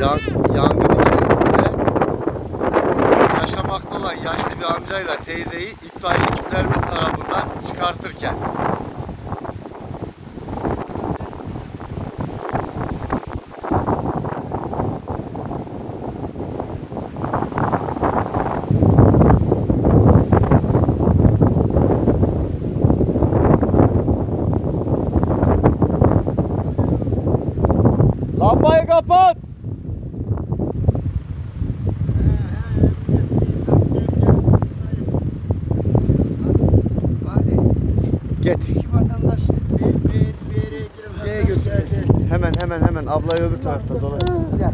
yangın içerisinde yaşamakta olan yaşlı bir amcayla teyzeyi itfaiye ekiplerimiz tarafından çıkartırken. Lambayı kapat. Getir. Vatandaş bir yere Şeye götüreceksin. Hemen ablayı öbür tarafta dolaşsın. Gel.